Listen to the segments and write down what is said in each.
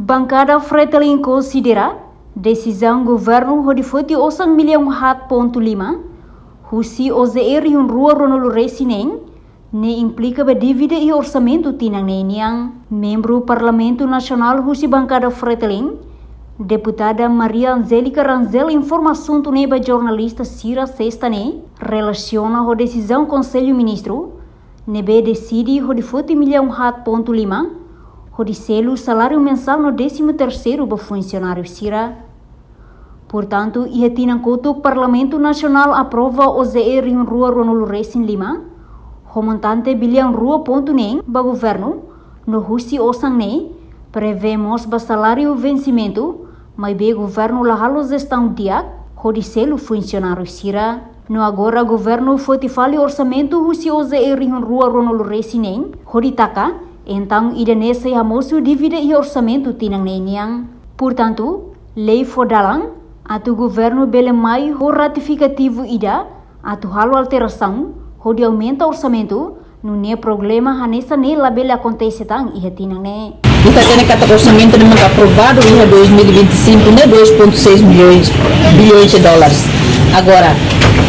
Bancada Fretilin considera decisão governo hodifoti osang milhão hat ponto lima, husi OZE riun rua ronolo resinen, ne implica ba dívida e orçamento tinang neniang. Membro Parlamento Nacional husi Bancada Fretilin, deputada Maria Angélica Ranzel informação tu neba jornalista Cira Sextane, relaciona a decisão Conselho Ministro, nebe decide hodifoti milhão hat ponto lima, hodicelo salário mensal no 13º ba funcionário Cira. Portanto, ia tinang koto Parlamento Nacional aprova OZE riun rua ronolo resin lima, homontante bilhão rua ponto nem ba governo, no husi osang ne, prevemos ba salário vencimento, mas be governo lahalo gestão diak, hodicelo funcionário Cira. No agora governo fotifali orçamento husi OZE riun rua ronolo resin nem, hoditaka, então idanese hamosu dívida e orçamento tinang neniang. Portanto, lei fodalang, atu governo belemai ho ratificativo ida, atu halo alteração, ho de aumenta orçamento, não é problema hanessa ne labele acontece tang iha tinang ne. Kita tem kata orçamento memang aprovado iha 2025 né 2,6 bilhões de dólares. Agora,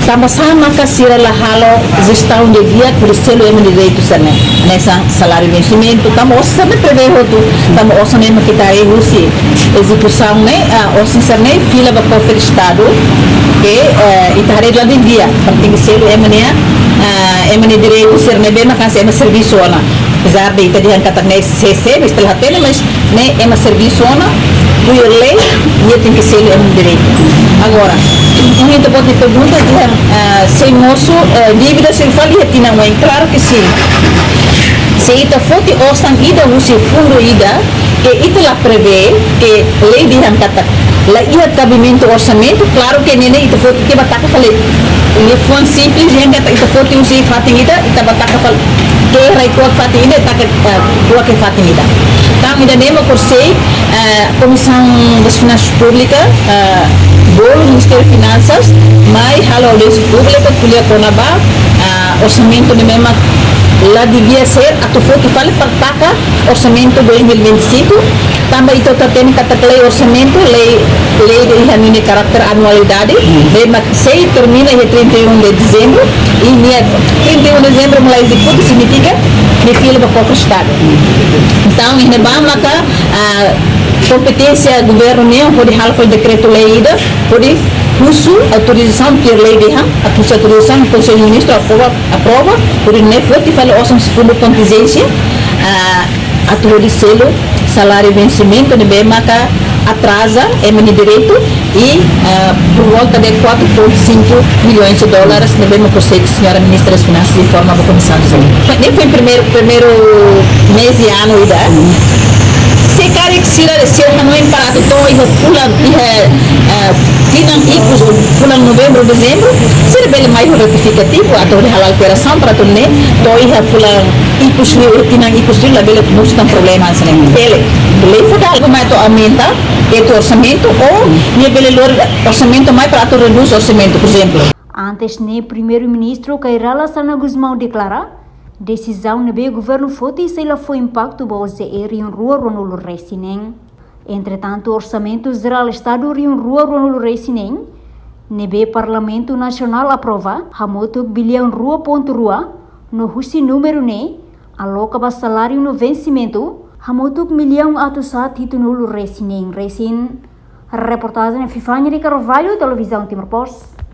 sama-sama kasira lahalo gestão de dia por selo emo direito sana nessa salário vencimento tamo osane prevê roto tamo osane kita rehusi execução né osin sarne fila ba cofre estado que itare lá de dia porque selo emo né emo direito sarne bem mas emo serviço ona apesar de ita dihan kata né CC setelah tele mas né emo serviço ona do lei ia tem que selo emo direito. Agora então pode pergunta sem moço dívida sem falir tinang mãe claro que sim se ita foti osang ida husi fundo ida que ita lá prevê que lei de kata la ia cabimento orçamento claro que nene ita foti que bataka falei ele foi simples gente ita foti usi fating ida ita bataka falei que rai kuat fating ida tak kuat que fating ida tam ida nema kursei Comissão das Finanças Públicas bolo Ministério de Finanças mas halo audiência pública kuliah konaba orçamento de mesma lá devia ser a tu foi que fale para taca orçamento 2025 também itu tem kata lei orçamento lei de caráter anualidade mas se termina dia 31 de dezembro e dia 31 de dezembro mulai executa significa que fila para cofre estado então ini maka competência governo nem pode hal foi decreto lei ida pode uso autorização per lei de a autorização do Conselho Ministro aprova por nem foi que fala osam fundo contingência a selo salário vencimento de bem maka atrasa emani direito e por volta de 4,5 milhões de dólares de bem que a senhora ministra das Finanças informa para a Comissão de Saúde. Nem foi primeiro mês de ano ida se kari sira hanoi parado to iha fulan tinang ikut bulan Novembro Dezembro sira bele mai ratificativo atau de halal operação para tunne to iha fulan ikut tinang ikut la bele não problema assim bele fodal como to aumenta o orçamento ou ne bele orçamento mais para to reduz orçamento por exemplo. Antes ne primeiro-ministro Kairala Sana Guzmão declara decisão nebe governo foti se lá foi impacto ba OZE riun rua ronolo resinen. Entretanto, orçamento geral estado riun rua ronolo resinen, nebe Parlamento Nacional aprova hamoto bilhão rua ponto rua no husi número ne aloca ba salário no vencimento hamoto milhão atusat hitunolo resinen resin. Reportagem Fifanya de Carvalho, Televisão Timor Post.